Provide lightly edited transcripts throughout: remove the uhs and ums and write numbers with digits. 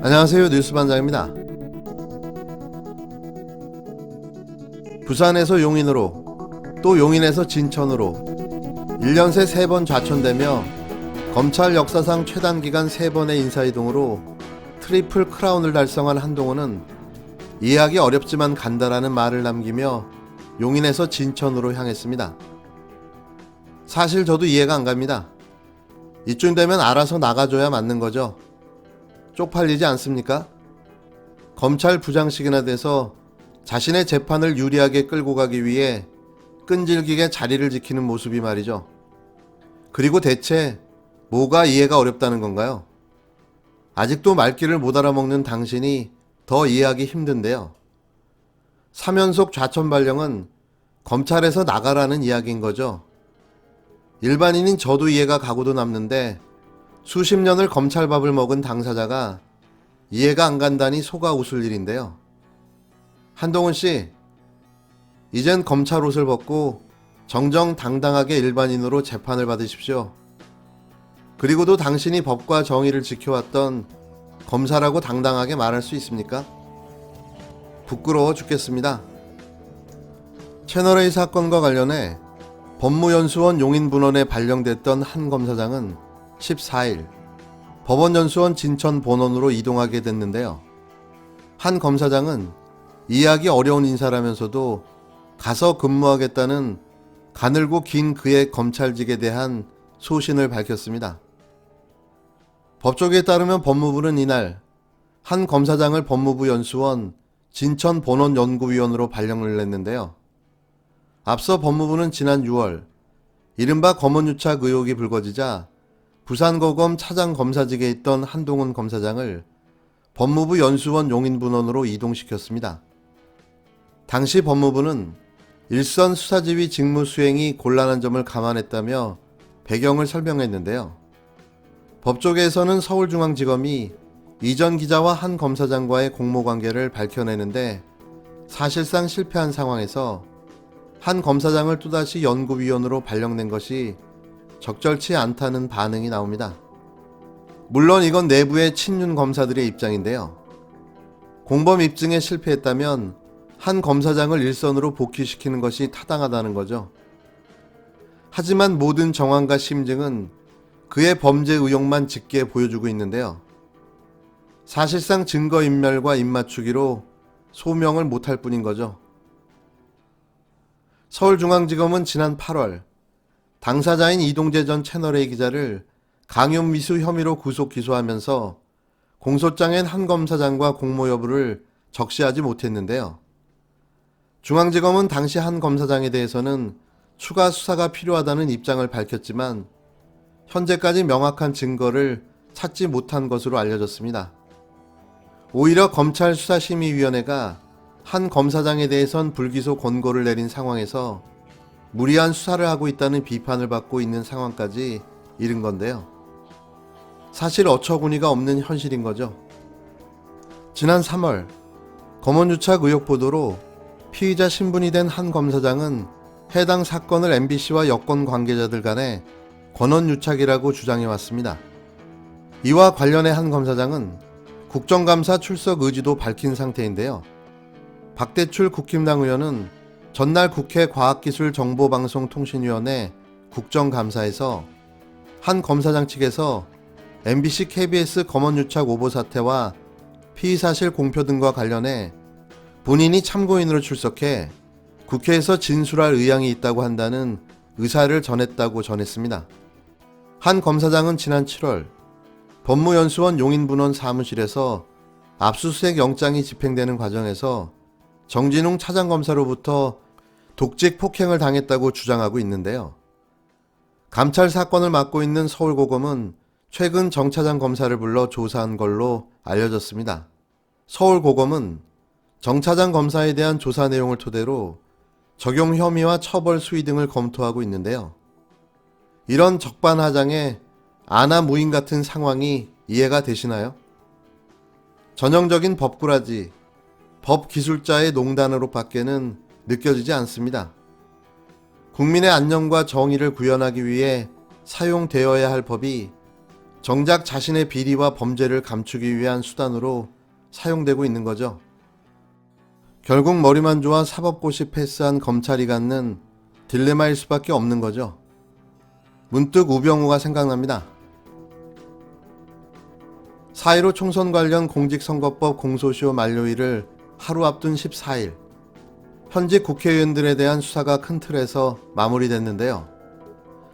안녕하세요. 뉴스반장입니다. 부산에서 용인으로, 또 용인에서 진천으로 1년 새 3번 좌천되며 검찰 역사상 최단기간 3번의 인사이동으로 트리플 크라운을 달성한 한동훈은 이해하기 어렵지만 간다라는 말을 남기며 용인에서 진천으로 향했습니다. 사실 저도 이해가 안 갑니다. 이쯤 되면 알아서 나가줘야 맞는 거죠. 쪽팔리지 않습니까? 검찰 부장식이나 돼서 자신의 재판을 유리하게 끌고 가기 위해 끈질기게 자리를 지키는 모습이 말이죠. 그리고 대체 뭐가 이해가 어렵다는 건가요? 아직도 말귀를 못 알아먹는 당신이 더 이해하기 힘든데요. 3연속 좌천 발령은 검찰에서 나가라는 이야기인 거죠. 일반인인 저도 이해가 가고도 남는데 수십 년을 검찰밥을 먹은 당사자가 이해가 안 간다니 속아 웃을 일인데요. 한동훈 씨, 이젠 검찰 옷을 벗고 정정당당하게 일반인으로 재판을 받으십시오. 그리고도 당신이 법과 정의를 지켜왔던 검사라고 당당하게 말할 수 있습니까? 부끄러워 죽겠습니다. 채널A 사건과 관련해 법무연수원 용인분원에 발령됐던 한 검사장은 14일 법원연수원 진천 본원으로 이동하게 됐는데요. 한 검사장은 이해하기 어려운 인사라면서도 가서 근무하겠다는 가늘고 긴 그의 검찰직에 대한 소신을 밝혔습니다. 법조계에 따르면 법무부는 이날 한 검사장을 법무부 연수원 진천 본원 연구위원으로 발령을 냈는데요. 앞서 법무부는 지난 6월 이른바 검언유착 의혹이 불거지자 부산고검 차장검사직에 있던 한동훈 검사장을 법무부 연수원 용인분원으로 이동시켰습니다. 당시 법무부는 일선 수사지휘 직무 수행이 곤란한 점을 감안했다며 배경을 설명했는데요. 법조계에서는 서울중앙지검이 이전 기자와 한 검사장과의 공모관계를 밝혀내는데 사실상 실패한 상황에서 한 검사장을 또다시 연구위원으로 발령낸 것이 적절치 않다는 반응이 나옵니다. 물론 이건 내부의 친윤 검사들의 입장인데요. 공범 입증에 실패했다면 한 검사장을 일선으로 복귀시키는 것이 타당하다는 거죠. 하지만 모든 정황과 심증은 그의 범죄 의혹만 짙게 보여주고 있는데요. 사실상 증거인멸과 입맞추기로 소명을 못할 뿐인 거죠. 서울중앙지검은 지난 8월 당사자인 이동재 전 채널A 기자를 강요미수 혐의로 구속 기소하면서 공소장엔 한 검사장과 공모 여부를 적시하지 못했는데요. 중앙지검은 당시 한 검사장에 대해서는 추가 수사가 필요하다는 입장을 밝혔지만 현재까지 명확한 증거를 찾지 못한 것으로 알려졌습니다. 오히려 검찰수사심의위원회가 한 검사장에 대해선 불기소 권고를 내린 상황에서 무리한 수사를 하고 있다는 비판을 받고 있는 상황까지 이른 건데요. 사실 어처구니가 없는 현실인 거죠. 지난 3월 검언유착 의혹 보도로 피의자 신분이 된 한 검사장은 해당 사건을 MBC와 여권 관계자들 간에 권언유착이라고 주장해왔습니다. 이와 관련해 한 검사장은 국정감사 출석 의지도 밝힌 상태인데요. 박대출 국힘당 의원은 전날 국회 과학기술정보방송통신위원회 국정감사에서 한 검사장 측에서 MBC, KBS 검언유착 오보 사태와 피의사실 공표 등과 관련해 본인이 참고인으로 출석해 국회에서 진술할 의향이 있다고 한다는 의사를 전했다고 전했습니다. 한 검사장은 지난 7월 법무연수원 용인분원 사무실에서 압수수색 영장이 집행되는 과정에서 정진웅 차장검사로부터 독직 폭행을 당했다고 주장하고 있는데요. 감찰 사건을 맡고 있는 서울고검은 최근 정 차장 검사를 불러 조사한 걸로 알려졌습니다. 서울고검은 정 차장 검사에 대한 조사 내용을 토대로 적용 혐의와 처벌 수위 등을 검토하고 있는데요. 이런 적반하장의 아나무인 같은 상황이 이해가 되시나요? 전형적인 법꾸라지, 법기술자의 농단으로 밖에는 느껴지지 않습니다. 국민의 안녕과 정의를 구현하기 위해 사용되어야 할 법이 정작 자신의 비리와 범죄를 감추기 위한 수단으로 사용되고 있는 거죠. 결국 머리만 좋아 사법고시 패스한 검찰이 갖는 딜레마일 수밖에 없는 거죠. 문득 우병우가 생각납니다. 4.15 총선 관련 공직선거법 공소시효 만료일을 하루 앞둔 14일, 현직 국회의원들에 대한 수사가 큰 틀에서 마무리됐는데요.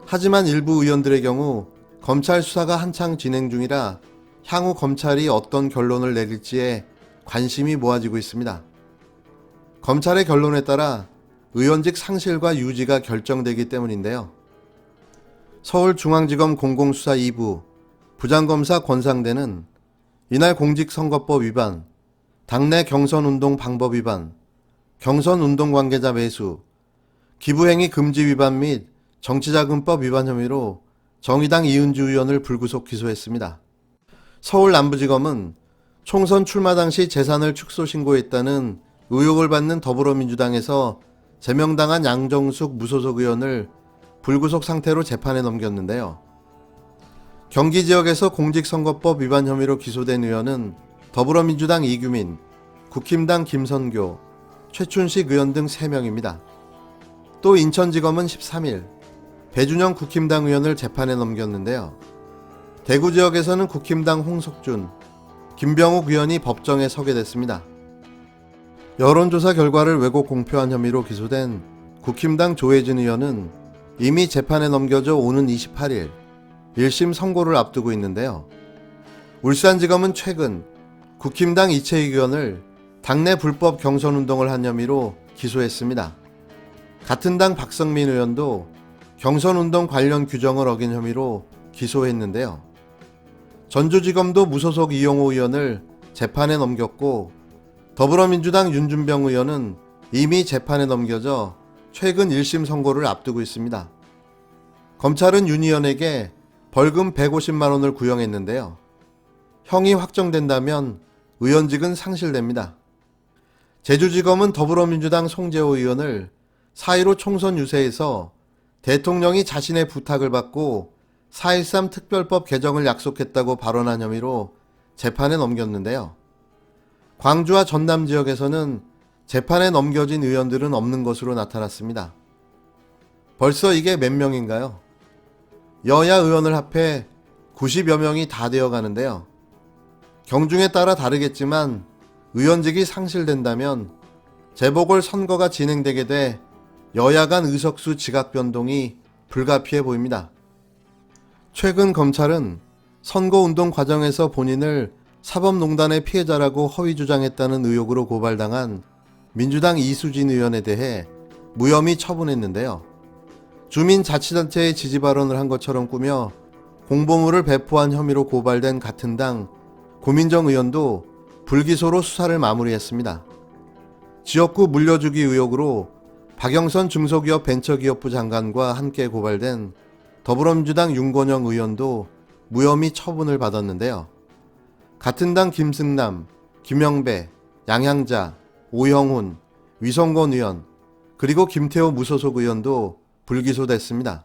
하지만 일부 의원들의 경우 검찰 수사가 한창 진행 중이라 향후 검찰이 어떤 결론을 내릴지에 관심이 모아지고 있습니다. 검찰의 결론에 따라 의원직 상실과 유지가 결정되기 때문인데요. 서울중앙지검 공공수사 2부 부장검사 권상대는 이날 공직선거법 위반, 당내 경선운동 방법 위반, 경선운동 관계자 매수, 기부행위 금지 위반 및 정치자금법 위반 혐의로 정의당 이은주 의원을 불구속 기소했습니다. 서울남부지검은 총선 출마 당시 재산을 축소 신고했다는 의혹을 받는 더불어민주당에서 제명당한 양정숙 무소속 의원을 불구속 상태로 재판에 넘겼는데요. 경기 지역에서 공직선거법 위반 혐의로 기소된 의원은 더불어민주당 이규민, 국힘당 김선교, 최춘식 의원 등 3명입니다. 또 인천지검은 13일 배준영 국힘당 의원을 재판에 넘겼는데요. 대구 지역에서는 국힘당 홍석준, 김병욱 의원이 법정에 서게 됐습니다. 여론조사 결과를 왜곡 공표한 혐의로 기소된 국힘당 조혜진 의원은 이미 재판에 넘겨져 오는 28일 1심 선고를 앞두고 있는데요. 울산지검은 최근 국힘당 이채익 의원을 당내 불법 경선운동을 한 혐의로 기소했습니다. 같은 당 박성민 의원도 경선운동 관련 규정을 어긴 혐의로 기소했는데요. 전주지검도 무소속 이용호 의원을 재판에 넘겼고 더불어민주당 윤준병 의원은 이미 재판에 넘겨져 최근 1심 선고를 앞두고 있습니다. 검찰은 윤 의원에게 벌금 150만 원을 구형했는데요. 형이 확정된다면 의원직은 상실됩니다. 제주지검은 더불어민주당 송재호 의원을 4.15 총선 유세에서 대통령이 자신의 부탁을 받고 4.13 특별법 개정을 약속했다고 발언한 혐의로 재판에 넘겼는데요. 광주와 전남 지역에서는 재판에 넘겨진 의원들은 없는 것으로 나타났습니다. 벌써 이게 몇 명인가요? 여야 의원을 합해 90여 명이 다 되어 가는데요. 경중에 따라 다르겠지만 의원직이 상실된다면 재보궐선거가 진행되게 돼 여야 간 의석수 지각 변동이 불가피해 보입니다. 최근 검찰은 선거운동 과정에서 본인을 사법농단의 피해자라고 허위 주장했다는 의혹으로 고발당한 민주당 이수진 의원에 대해 무혐의 처분했는데요. 주민자치단체의 지지 발언을 한 것처럼 꾸며 공보물을 배포한 혐의로 고발된 같은 당 고민정 의원도 불기소로 수사를 마무리했습니다. 지역구 물려주기 의혹으로 박영선 중소기업 벤처기업부 장관과 함께 고발된 더불어민주당 윤건영 의원도 무혐의 처분을 받았는데요. 같은 당 김승남, 김영배, 양향자, 오영훈, 위성권 의원, 그리고 김태호 무소속 의원도 불기소됐습니다.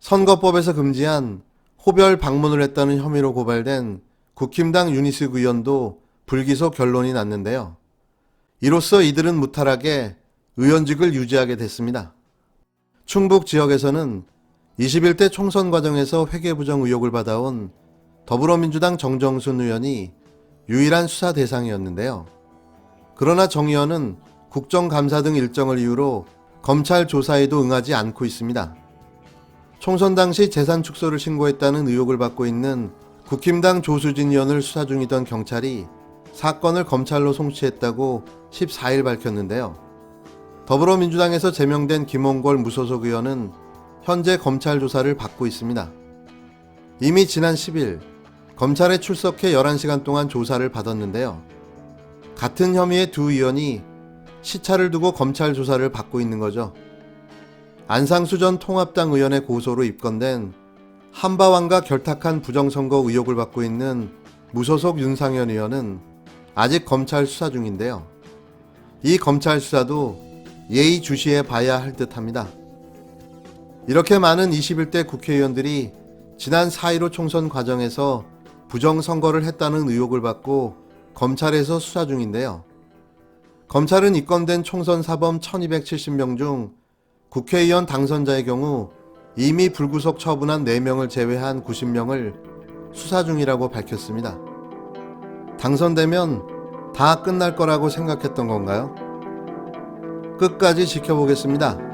선거법에서 금지한 호별 방문을 했다는 혐의로 고발된 국힘당 윤희숙 의원도 불기소 결론이 났는데요. 이로써 이들은 무탈하게 의원직을 유지하게 됐습니다. 충북 지역에서는 21대 총선 과정에서 회계부정 의혹을 받아온 더불어민주당 정정순 의원이 유일한 수사 대상이었는데요. 그러나 정 의원은 국정감사 등 일정을 이유로 검찰 조사에도 응하지 않고 있습니다. 총선 당시 재산 축소를 신고했다는 의혹을 받고 있는 국힘당 조수진 의원을 수사 중이던 경찰이 사건을 검찰로 송치했다고 14일 밝혔는데요. 더불어민주당에서 제명된 김홍걸 무소속 의원은 현재 검찰 조사를 받고 있습니다. 이미 지난 10일 검찰에 출석해 11시간 동안 조사를 받았는데요. 같은 혐의의 두 의원이 시차를 두고 검찰 조사를 받고 있는 거죠. 안상수 전 통합당 의원의 고소로 입건된 한바왕과 결탁한 부정선거 의혹을 받고 있는 무소속 윤상현 의원은 아직 검찰 수사 중인데요. 이 검찰 수사도 예의주시해 봐야 할 듯합니다. 이렇게 많은 21대 국회의원들이 지난 4.15 총선 과정에서 부정선거를 했다는 의혹을 받고 검찰에서 수사 중인데요. 검찰은 입건된 총선 사범 1270명 중 국회의원 당선자의 경우 이미 불구속 처분한 4명을 제외한 90명을 수사 중이라고 밝혔습니다. 당선되면 다 끝날 거라고 생각했던 건가요? 끝까지 지켜보겠습니다.